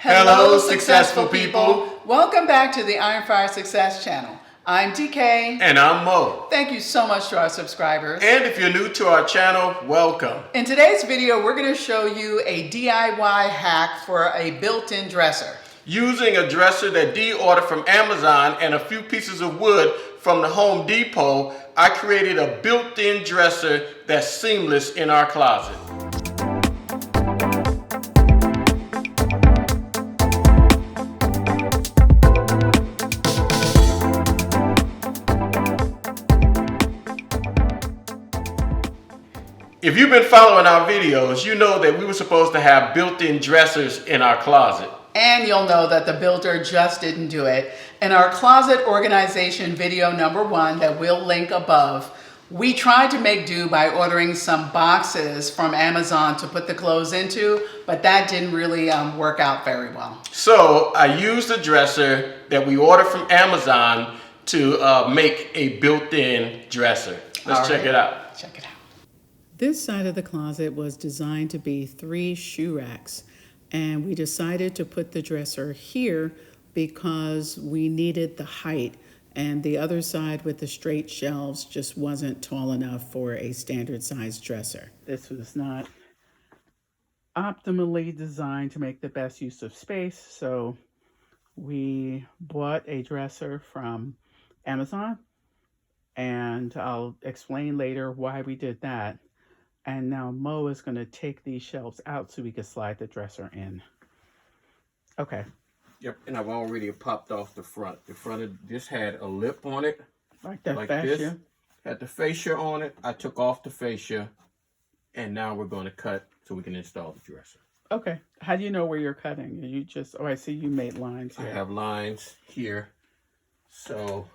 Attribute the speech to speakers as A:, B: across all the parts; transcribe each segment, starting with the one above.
A: Hello, successful people.
B: Welcome back to the Iron Fire Success Channel. I'm DK.
A: And I'm Mo.
B: Thank you so much to our subscribers.
A: And if you're new to our channel, welcome.
B: In today's video, we're going to show you a DIY hack for a built-in dresser.
A: Using a dresser that Dee ordered from Amazon and a few pieces of wood from the Home Depot, I created a built-in dresser that's seamless in our closet. If you've been following our videos, you know that we were supposed to have built-in dressers in our closet.
B: And you'll know that the builder just didn't do it. In our closet organization video number 1 that we'll link above, we tried to make do by ordering some boxes from Amazon to put the clothes into, but that didn't really work out very well.
A: So I used a dresser that we ordered from Amazon to make a built-in dresser. Let's check it out.
B: Check it out.
C: This side of the closet was designed to be 3 shoe racks, and we decided to put the dresser here because we needed the height, and the other side with the straight shelves just wasn't tall enough for a standard size dresser. This was not optimally designed to make the best use of space, so we bought a dresser from Amazon, and I'll explain later why we did that. And now Mo is going to take these shelves out so we can slide the dresser in. Okay.
A: Yep, and I've already popped off the front. The front of this had a lip on it.
C: Like that fascia?
A: This. Had the fascia on it. I took off the fascia. And now we're going to cut so we can install the dresser.
C: Okay. How do you know where you're cutting? You just, oh, I see you made lines here.
A: I have lines here. So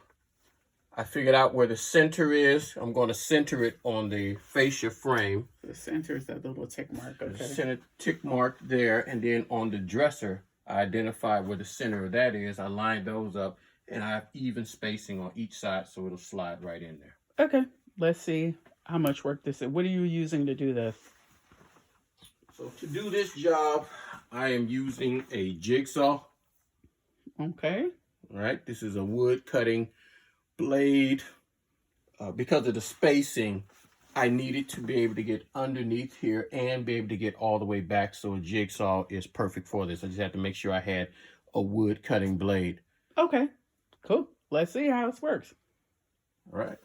A: I figured out where the center is. I'm going to center it on the fascia frame.
C: The center is that little tick mark. Okay.
A: The center tick mark there. And then on the dresser, I identified where the center of that is. I lined those up. And I have even spacing on each side so it'll slide right in there.
C: Okay. Let's see how much work this is. What are you using to do this?
A: So to do this job, I am using a jigsaw.
C: Okay.
A: All right. This is a wood cutting blade. Because of the spacing, I needed to be able to get underneath here and be able to get all the way back, so a jigsaw is perfect for this. I just had to make sure I had a wood cutting blade.
C: Okay, cool. Let's see how this works.
A: All right.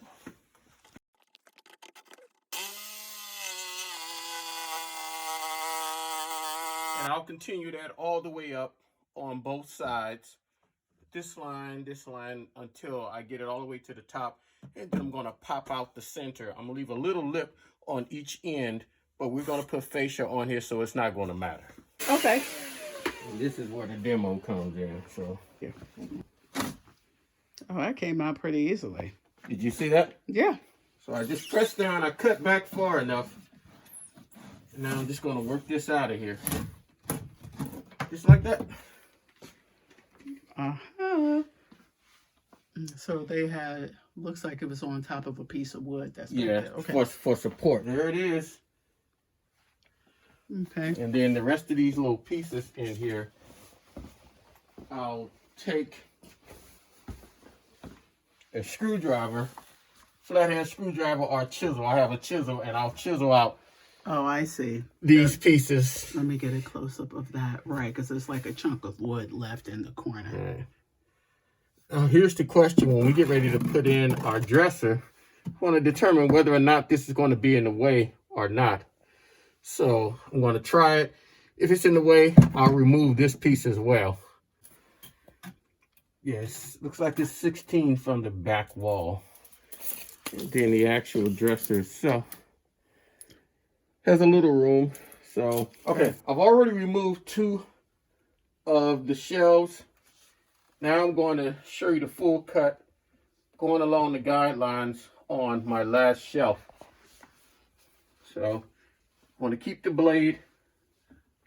A: And I'll continue that all the way up on both sides. This line, until I get it all the way to the top. And then I'm going to pop out the center. I'm going to leave a little lip on each end, but we're going to put fascia on here so it's not going to matter.
C: Okay.
A: And this is where the demo comes in. So, yeah.
C: Oh, that came out pretty easily.
A: Did you see that?
C: Yeah.
A: So I just pressed down. I cut back far enough. And now I'm just going to work this out of here. Just like that.
C: Uh-huh. So they had, looks like it was on top of a piece of wood. That's
A: yeah,
C: okay.
A: For support. There it is.
C: Okay.
A: And then the rest of these little pieces in here, I'll take a screwdriver, flathead screwdriver or chisel. I have a chisel and I'll chisel out.
C: Oh, I see.
A: These pieces.
C: Let me get a close-up of that. Right, because there's like a chunk of wood left in the corner.
A: Right. Now, here's the question. When we get ready to put in our dresser, I want to determine whether or not this is going to be in the way or not. So I'm going to try it. If it's in the way, I'll remove this piece as well. Yes, looks like it's 16 from the back wall. And then the actual dresser itself has a little room. So, okay, I've already removed 2 of the shelves. Now I'm going to show you the full cut going along the guidelines on my last shelf. So, I want to keep the blade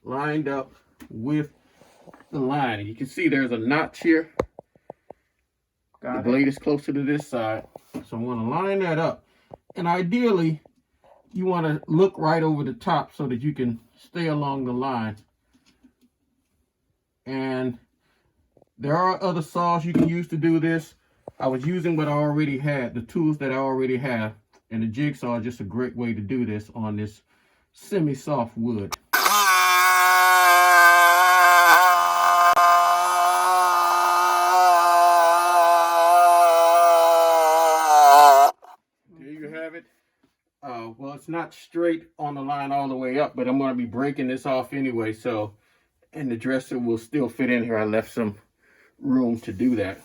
A: lined up with the line. You can see there's a notch here. The blade is closer to this side. So I'm going to line that up. And ideally, you want to look right over the top so that you can stay along the line. And there are other saws you can use to do this. I was using what I already had, the tools that I already have. And the jigsaw is just a great way to do this on this semi-soft wood. There you have it. Well, it's not straight on the line all the way up, but I'm going to be breaking this off anyway. So, and the dresser will still fit in here. I left some room to do that.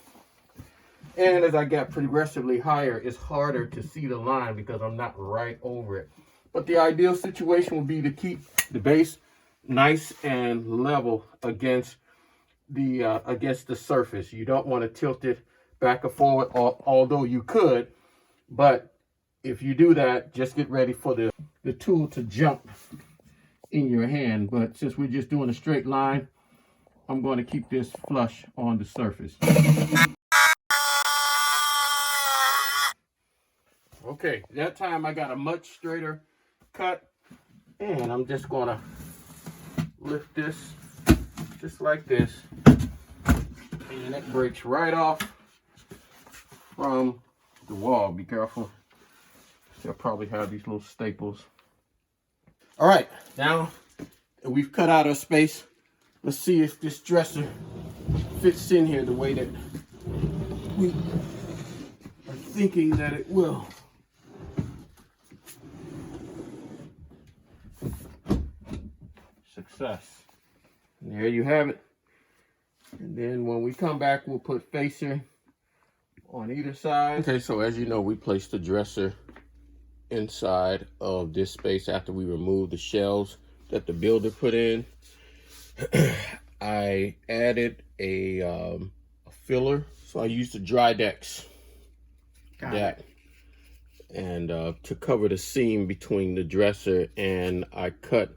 A: And as I got progressively higher, it's harder to see the line because I'm not right over it. But the ideal situation would be to keep the base nice and level against the surface. You don't want to tilt it back and forward, although you could. But if you do that, just get ready for the tool to jump in your hand. But since we're just doing a straight line, I'm going to keep this flush on the surface. Okay, that time I got a much straighter cut, and I'm just going to lift this just like this, and it breaks right off from the wall. Be careful. They'll probably have these little staples. All right, now that we've cut out our space, let's see if this dresser fits in here the way that we are thinking that it will. Success. And there you have it. And then when we come back, we'll put facer on either side. Okay, so as you know, we placed the dresser inside of this space after we removed the shelves that the builder put in. I added a filler, so I used the dry decks. And to cover the seam between the dresser, and I cut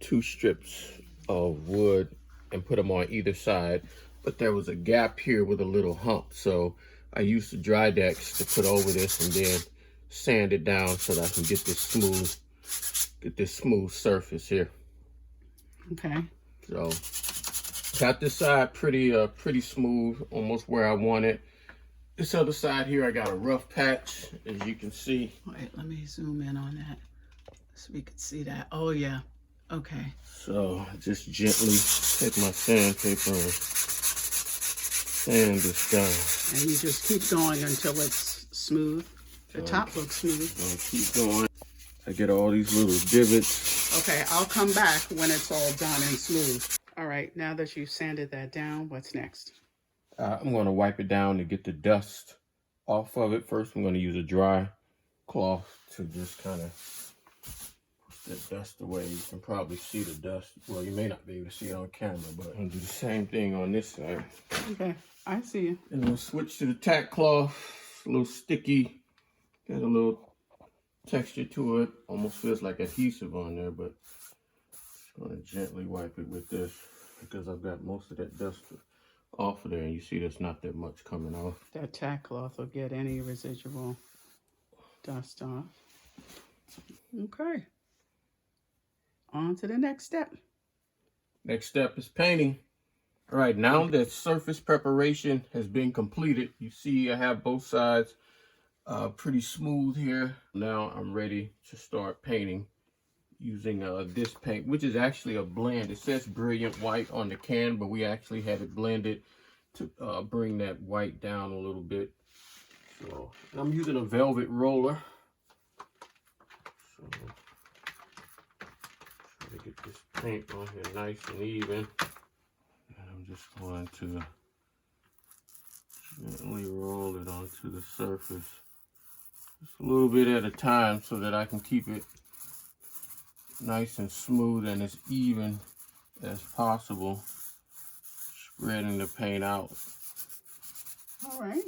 A: 2 strips of wood and put them on either side, but there was a gap here with a little hump, so I used the dry decks to put over this and then sand it down so that I can get this smooth surface here.
C: Okay.
A: So got this side pretty smooth, almost where I want it. This other side here, I got a rough patch, as you can see.
C: Wait, let me zoom in on that so we can see that. Oh yeah. Okay.
A: So just gently take my sandpaper and sand this down.
C: And you just keep going until it's smooth. The top looks smooth.
A: I'll keep going. I get all these little divots.
C: Okay, I'll come back when it's all done and smooth. All right, now that you've sanded that down, what's next?
A: I'm going to wipe it down to get the dust off of it. First, I'm going to use a dry cloth to just kind of push that dust away. You can probably see the dust. Well, you may not be able to see it on camera, but I'm going to do the same thing on this side.
C: Okay, I see you.
A: And we'll switch to the tack cloth. It's a little sticky. Got a little texture to it. Almost feels like adhesive on there, but I'm going to gently wipe it with this because I've got most of that dust off of there, and you see there's not that much coming off.
C: That tack cloth will get any residual dust off. Okay. On to the next step.
A: Next step is painting. All right, now that surface preparation has been completed, you see I have both sides pretty smooth here. Now I'm ready to start painting using this paint, which is actually a blend. It says Brilliant White on the can, but we actually had it blended to bring that white down a little bit. So I'm using a velvet roller. So try to get this paint on here nice and even. And I'm just going to gently roll it onto the surface. Just a little bit at a time so that I can keep it nice and smooth and as even as possible, spreading the paint out.
C: All right,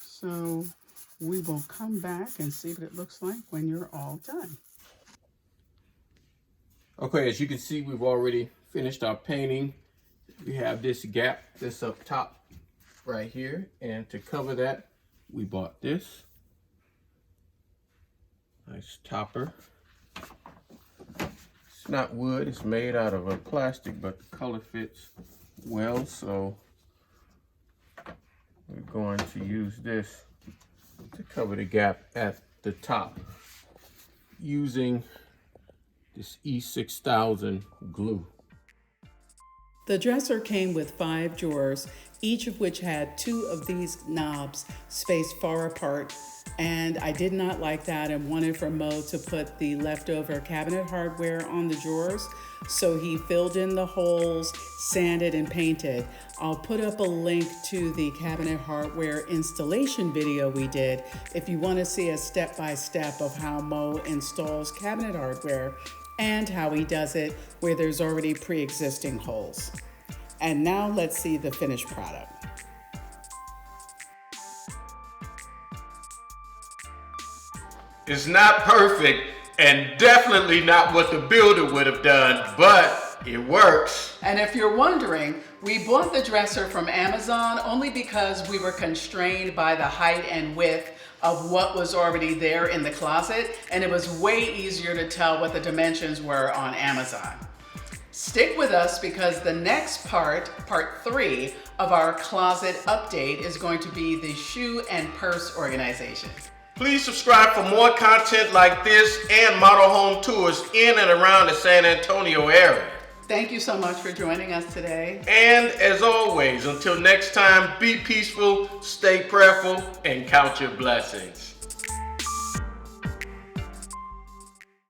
C: so we will come back and see what it looks like when you're all done.
A: Okay, as you can see, we've already finished our painting. We have this gap that's up top right here, and to cover that, we bought this nice topper. It's not wood, it's made out of a plastic, but the color fits well, so we're going to use this to cover the gap at the top using this E6000 glue.
B: The dresser came with 5 drawers, each of which had 2 of these knobs spaced far apart, and I did not like that and wanted for Mo to put the leftover cabinet hardware on the drawers, so he filled in the holes, sanded and painted. I'll put up a link to the cabinet hardware installation video we did if you want to see a step-by-step of how Mo installs cabinet hardware and how he does it where there's already pre-existing holes. And now let's see the finished product.
A: It's not perfect and definitely not what the builder would have done, but it works.
B: And if you're wondering, we bought the dresser from Amazon only because we were constrained by the height and width of what was already there in the closet, and it was way easier to tell what the dimensions were on Amazon. Stick with us because the next part 3 of our closet update is going to be the shoe and purse organization.
A: Please subscribe for more content like this and model home tours in and around the San Antonio area.
B: Thank you so much for joining us today.
A: And as always, until next time, be peaceful, stay prayerful, and count your blessings.